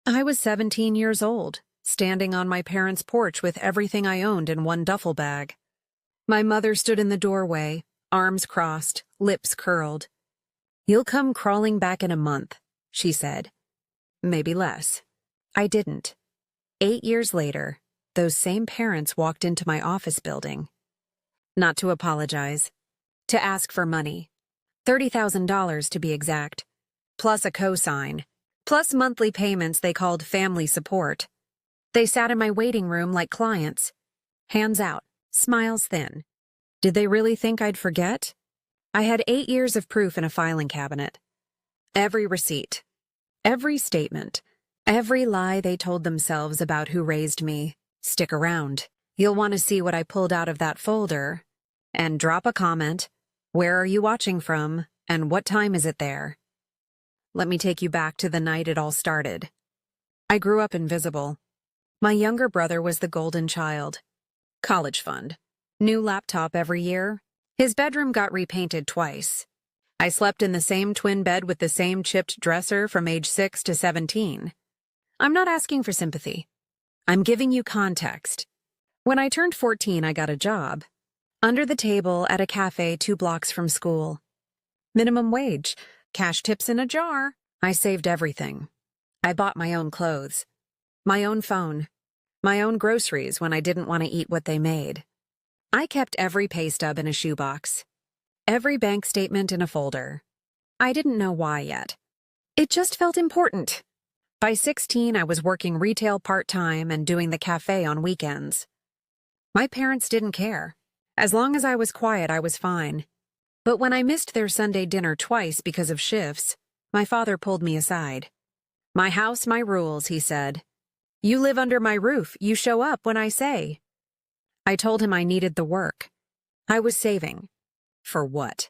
I was 17 years old, standing on my parents' porch with everything I owned in one duffel bag. My mother stood in the doorway, arms crossed, lips curled. "You'll come crawling back in a month," she said. Maybe less. I didn't. 8 years later, those same parents walked into my office building. Not to apologize. To ask for money. $30,000 to be exact. Plus a cosign. Plus monthly payments they called family support. They sat in my waiting room like clients. Hands out, smiles thin. Did they really think I'd forget? I had 8 years of proof in a filing cabinet. Every receipt. Every statement. Every lie they told themselves about who raised me. Stick around. You'll want to see what I pulled out of that folder. And drop a comment. Where are you watching from? And what time is it there? Let me take you back to the night it all started. I grew up invisible. My younger brother was the golden child. College fund. New laptop every year. His bedroom got repainted twice. I slept in the same twin bed with the same chipped dresser from age 6 to 17. I'm not asking for sympathy. I'm giving you context. When I turned 14, I got a job. Under the table at a cafe 2 blocks from school. Minimum wage. Cash tips in a jar. I saved everything. I bought my own clothes. My own phone. My own groceries when I didn't want to eat what they made. I kept every pay stub in a shoebox. Every bank statement in a folder. I didn't know why yet. It just felt important. By 16, I was working retail part-time and doing the cafe on weekends. My parents didn't care. As long as I was quiet, I was fine. But when I missed their Sunday dinner twice because of shifts, my father pulled me aside. "My house, my rules," he said. "You live under my roof. You show up when I say." I told him I needed the work. I was saving. For what?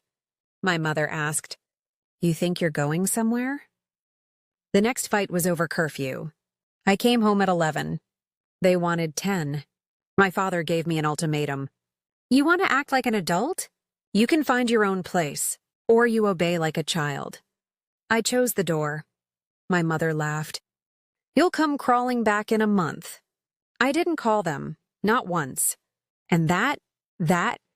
My mother asked. "You think you're going somewhere?" The next fight was over curfew. I came home at 11. They wanted 10. My father gave me an ultimatum. "You want to act like an adult? You can find your own place, or you obey like a child." I chose the door. My mother laughed. "You'll come crawling back in a month." I didn't call them, not once. And that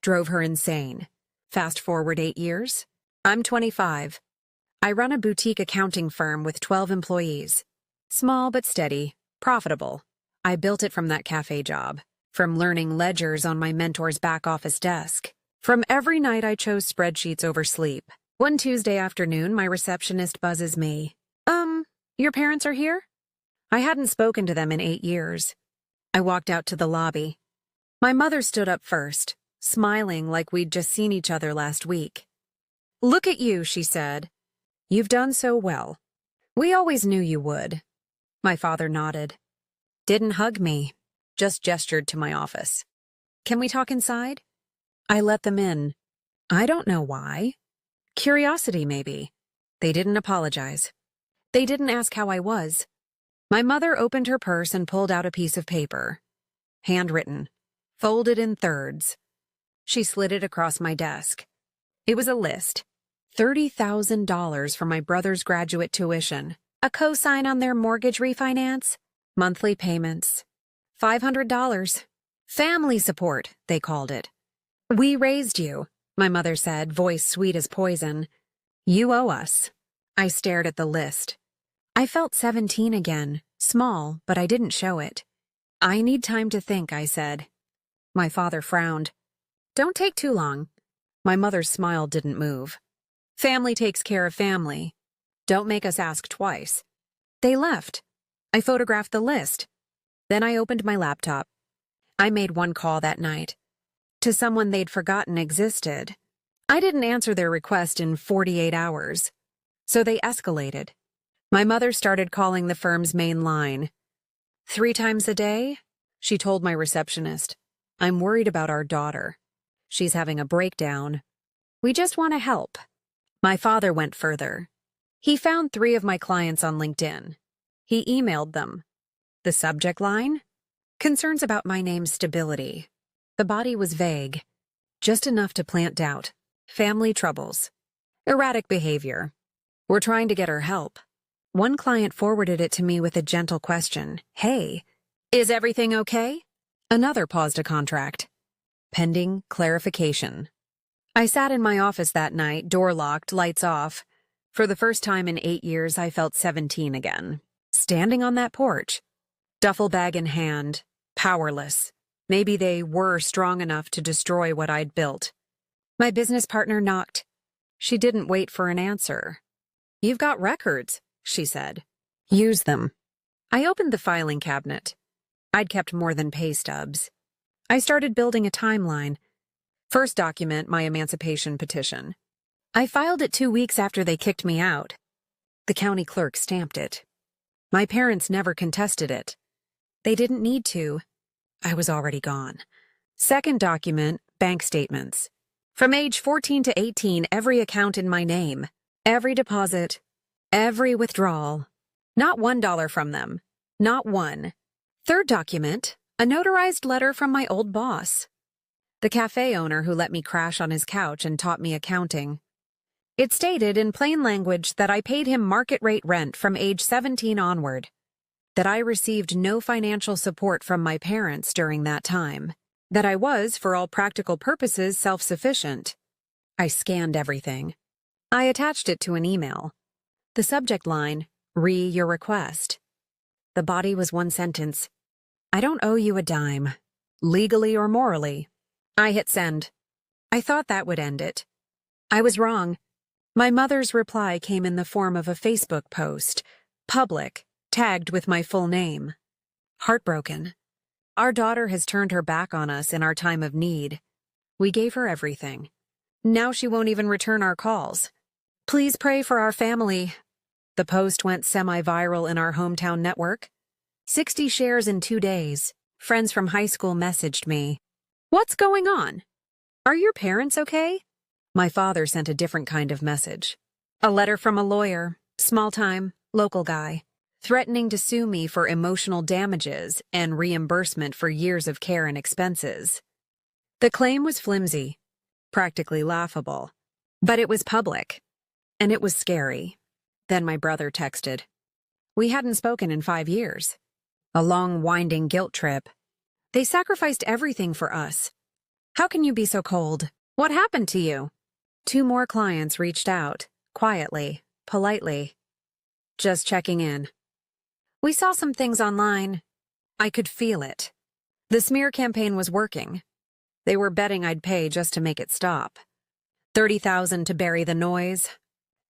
drove her insane. Fast forward 8 years. I'm 25. I run a boutique accounting firm with 12 employees. Small but steady, profitable. I built it from that cafe job, from learning ledgers on my mentor's back office desk. From every night I chose spreadsheets over sleep. One Tuesday afternoon, my receptionist buzzes me. Your parents are here?" I hadn't spoken to them in 8 years. I walked out to the lobby. My mother stood up first, smiling like we'd just seen each other last week. "Look at you," she said. "You've done so well. We always knew you would." My father nodded. Didn't hug me, just gestured to my office. "Can we talk inside?" I let them in. I don't know why. Curiosity, maybe. They didn't apologize. They didn't ask how I was. My mother opened her purse and pulled out a piece of paper. Handwritten. Folded in thirds. She slid it across my desk. It was a list. $30,000 for my brother's graduate tuition. A cosign on their mortgage refinance. Monthly payments. $500. Family support, they called it. "We raised you," my mother said, voice sweet as poison. "You owe us." I stared at the list. I felt 17 again, small, but I didn't show it. "I need time to think," I said. My father frowned. "Don't take too long." My mother's smile didn't move. "Family takes care of family. Don't make us ask twice." They left. I photographed the list. Then I opened my laptop. I made one call that night. To someone they'd forgotten existed. I didn't answer their request in 48 hours. So they escalated. My mother started calling the firm's main line. 3 times a day? She told my receptionist. "I'm worried about our daughter. She's having a breakdown. We just want to help." My father went further. He found 3 of my clients on LinkedIn. He emailed them. The subject line? Concerns about my name's stability. The body was vague. Just enough to plant doubt. Family troubles. Erratic behavior. We're trying to get her help. One client forwarded it to me with a gentle question. Hey, is everything okay? Another paused a contract. Pending clarification. I sat in my office that night, door locked, lights off. For the first time in 8 years, I felt 17 again. Standing on that porch, duffel bag in hand, powerless. Maybe they were strong enough to destroy what I'd built. My business partner knocked. She didn't wait for an answer. You've got records, she said. Use them. I opened the filing cabinet. I'd kept more than pay stubs. I started building a timeline. First document, my emancipation petition. I filed it 2 weeks after they kicked me out. The county clerk stamped it. My parents never contested it. They didn't need to. I was already gone. Second document, bank statements. From age 14 to 18, every account in my name. Every deposit. Every withdrawal. Not $1 from them. Not one. Third document, a notarized letter from my old boss. The cafe owner who let me crash on his couch and taught me accounting. It stated in plain language that I paid him market rate rent from age 17 onward, that I received no financial support from my parents during that time, that I was, for all practical purposes, self-sufficient. I scanned everything. I attached it to an email. The subject line, your request. The body was one sentence. I don't owe you a dime, legally or morally. I hit send. I thought that would end it. I was wrong. My mother's reply came in the form of a Facebook post, public, tagged with my full name. Heartbroken. Our daughter has turned her back on us in our time of need. We gave her everything. Now she won't even return our calls. Please pray for our family. The post went semi-viral in our hometown network. 60 shares in 2 days. Friends from high school messaged me. What's going on? Are your parents okay? My father sent a different kind of message. A letter from a lawyer, small-time, local guy, threatening to sue me for emotional damages and reimbursement for years of care and expenses. The claim was flimsy, practically laughable, but it was public, and it was scary. Then my brother texted. We hadn't spoken in 5 years. A long, winding guilt trip. They sacrificed everything for us. How can you be so cold? What happened to you? 2 more clients reached out, quietly, politely. Just checking in. We saw some things online. I could feel it. The smear campaign was working. They were betting I'd pay just to make it stop. $30,000 to bury the noise.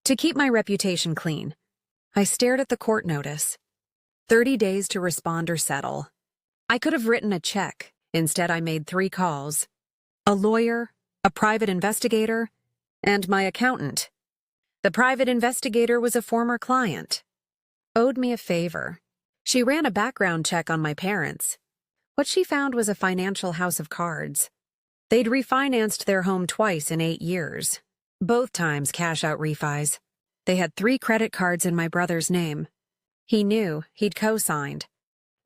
To keep my reputation clean. I stared at the court notice. 30 days to respond or settle. I could have written a check. Instead, I made 3 calls. A lawyer, a private investigator, and my accountant. The private investigator was a former client. Owed me a favor. She ran a background check on my parents. What she found was a financial house of cards. They'd refinanced their home twice in 8 years. Both times cash-out refis. They had 3 credit cards in my brother's name. He knew he'd co-signed.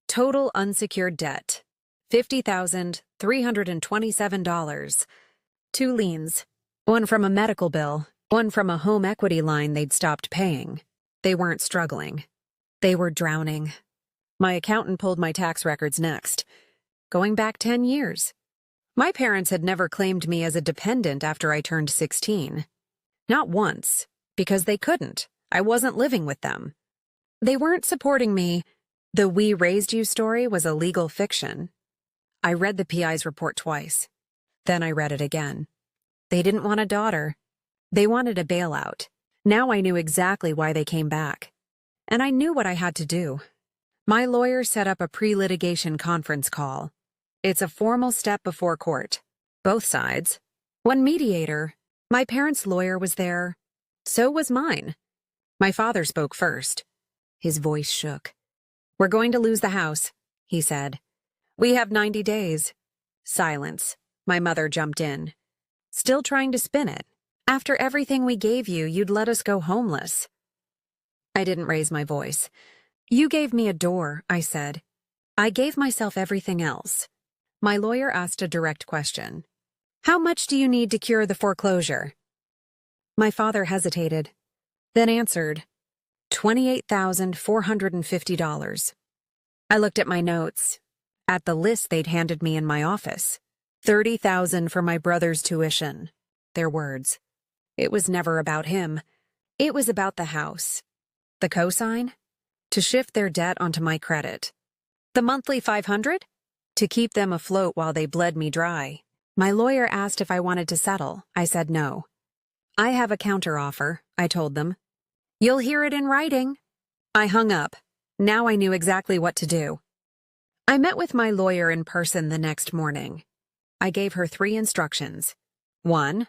Total unsecured debt, $50,327. 2 liens, one from a medical bill, one from a home equity line they'd stopped paying. They weren't struggling. They were drowning. My accountant pulled my tax records next, going back 10 years. My parents had never claimed me as a dependent after I turned 16. Not once, because they couldn't. I wasn't living with them. They weren't supporting me. The "we raised you" story was a legal fiction. I read the PI's report twice. Then I read it again. They didn't want a daughter. They wanted a bailout. Now I knew exactly why they came back. And I knew what I had to do. My lawyer set up a pre-litigation conference call. It's a formal step before court. Both sides. One mediator. My parents' lawyer was there. So was mine. My father spoke first. His voice shook. We're going to lose the house, he said. We have 90 days. Silence. My mother jumped in. Still trying to spin it. After everything we gave you, you'd let us go homeless. I didn't raise my voice. You gave me a door, I said. I gave myself everything else. My lawyer asked a direct question. How much do you need to cure the foreclosure? My father hesitated, then answered, $28,450. I looked at my notes, at the list they'd handed me in my office. $30,000 for my brother's tuition. Their words. It was never about him. It was about the house. The cosign? To shift their debt onto my credit. The monthly $500? To keep them afloat while they bled me dry. My lawyer asked if I wanted to settle. I said no. I have a counteroffer, I told them. You'll hear it in writing. I hung up. Now I knew exactly what to do. I met with my lawyer in person the next morning. I gave her 3 instructions. 1.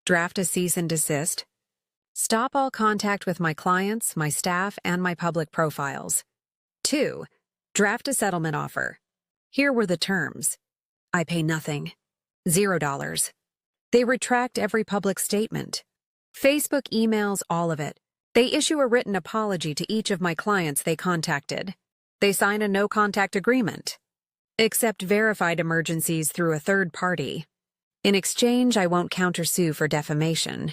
Draft a cease and desist. Stop all contact with my clients, my staff, and my public profiles. 2. Draft a settlement offer. Here were the terms. I pay nothing. $0. They retract every public statement. Facebook emails all of it. They issue a written apology to each of my clients they contacted. They sign a no-contact agreement. Accept verified emergencies through a third party. In exchange, I won't countersue for defamation.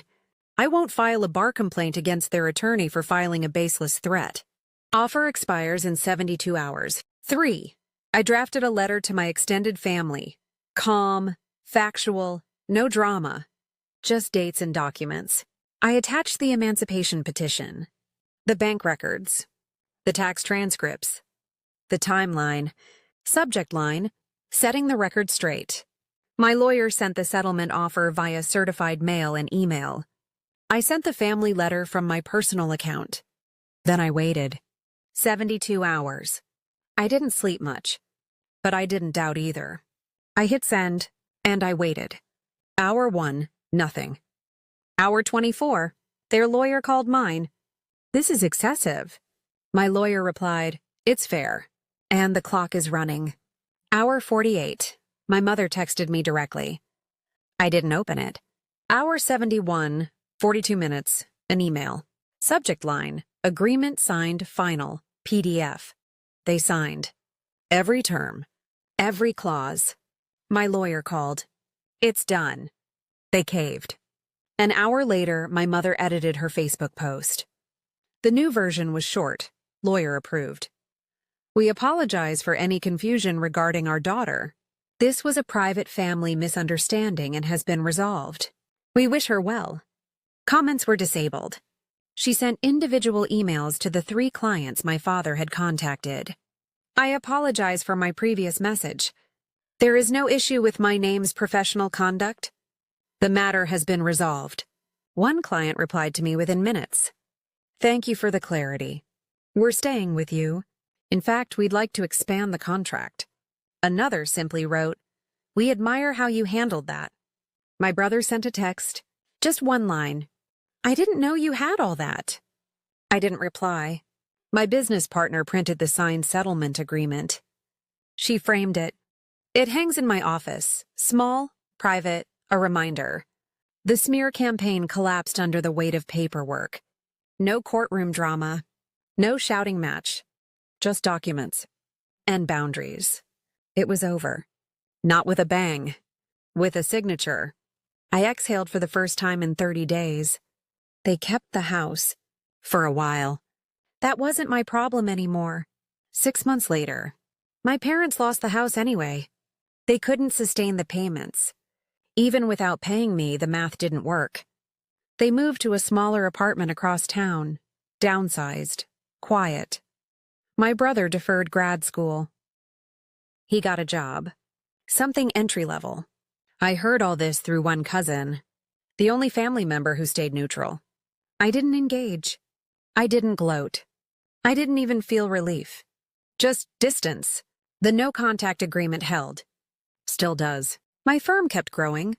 I won't file a bar complaint against their attorney for filing a baseless threat. Offer expires in 72 hours. 3. I drafted a letter to my extended family. Calm, factual, no drama. Just dates and documents. I attached the emancipation petition, the bank records, the tax transcripts, the timeline, subject line, setting the record straight. My lawyer sent the settlement offer via certified mail and email. I sent the family letter from my personal account. Then I waited. 72 hours. I didn't sleep much, but I didn't doubt either. I hit send, and I waited. Hour 1, nothing. Hour 24, their lawyer called mine. This is excessive. My lawyer replied, it's fair. And the clock is running. Hour 48, my mother texted me directly. I didn't open it. Hour 71, 42 minutes, an email. Subject line, agreement signed final, PDF. They signed. Every term. Every clause. My lawyer called. It's done. They caved. An hour later, my mother edited her Facebook post. The new version was short, lawyer approved. We apologize for any confusion regarding our daughter. This was a private family misunderstanding and has been resolved. We wish her well. Comments were disabled. She sent individual emails to the 3 clients my father had contacted. I apologize for my previous message. There is no issue with my name's professional conduct. The matter has been resolved. One client replied to me within minutes. Thank you for the clarity. We're staying with you. In fact, we'd like to expand the contract. Another simply wrote, we admire how you handled that. My brother sent a text, just one line. I didn't know you had all that. I didn't reply. My business partner printed the signed settlement agreement. She framed it. It hangs in my office, small, private, a reminder. The smear campaign collapsed under the weight of paperwork. No courtroom drama. No shouting match. Just documents. And boundaries. It was over. Not with a bang. With a signature. I exhaled for the first time in 30 days. They kept the house. For a while. That wasn't my problem anymore. 6 months later. My parents lost the house anyway. They couldn't sustain the payments. Even without paying me, the math didn't work. They moved to a smaller apartment across town. Downsized. Quiet. My brother deferred grad school. He got a job. Something entry-level. I heard all this through one cousin, the only family member who stayed neutral. I didn't engage. I didn't gloat. I didn't even feel relief. Just distance. The no-contact agreement held. Still does. My firm kept growing.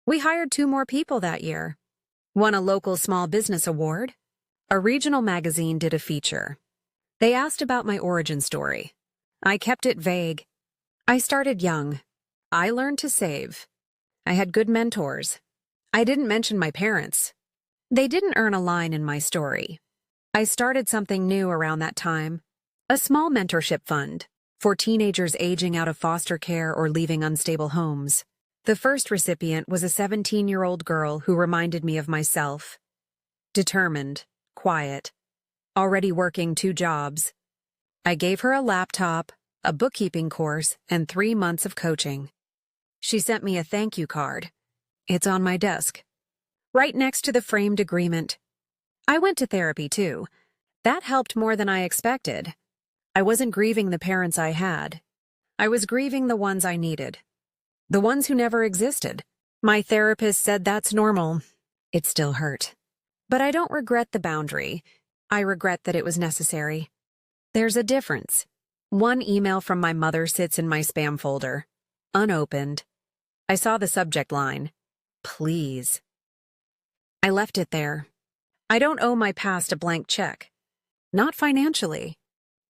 We hired 2 more people that year. Won a local small business award. A regional magazine did a feature. They asked about my origin story. I kept it vague. I started young. I learned to save. I had good mentors. I didn't mention my parents. They didn't earn a line in my story. I started something new around that time. A small mentorship fund for teenagers aging out of foster care or leaving unstable homes. The first recipient was a 17-year-old girl who reminded me of myself. Determined, quiet, already working 2 jobs. I gave her a laptop, a bookkeeping course, and 3 months of coaching. She sent me a thank you card. It's on my desk, right next to the framed agreement. I went to therapy too. That helped more than I expected. I wasn't grieving the parents I had. I was grieving the ones I needed. The ones who never existed. My therapist said that's normal. It still hurt. But I don't regret the boundary. I regret that it was necessary. There's a difference. One email from my mother sits in my spam folder, unopened. I saw the subject line, please. I left it there. I don't owe my past a blank check. Not financially.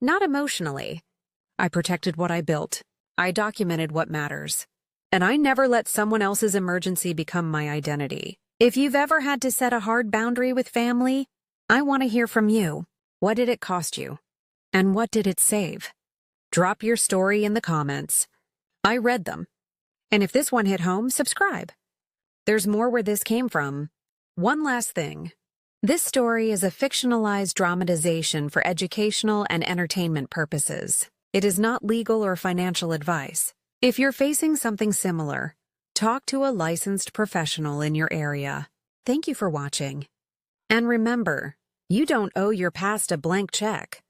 Not emotionally. I protected what I built. I documented what matters. And I never let someone else's emergency become my identity. If you've ever had to set a hard boundary with family, I want to hear from you. What did it cost you? And what did it save? Drop your story in the comments. I read them. And if this one hit home, subscribe. There's more where this came from. One last thing. This story is a fictionalized dramatization for educational and entertainment purposes. It is not legal or financial advice. If you're facing something similar, talk to a licensed professional in your area. Thank you for watching. And remember, you don't owe your past a blank check.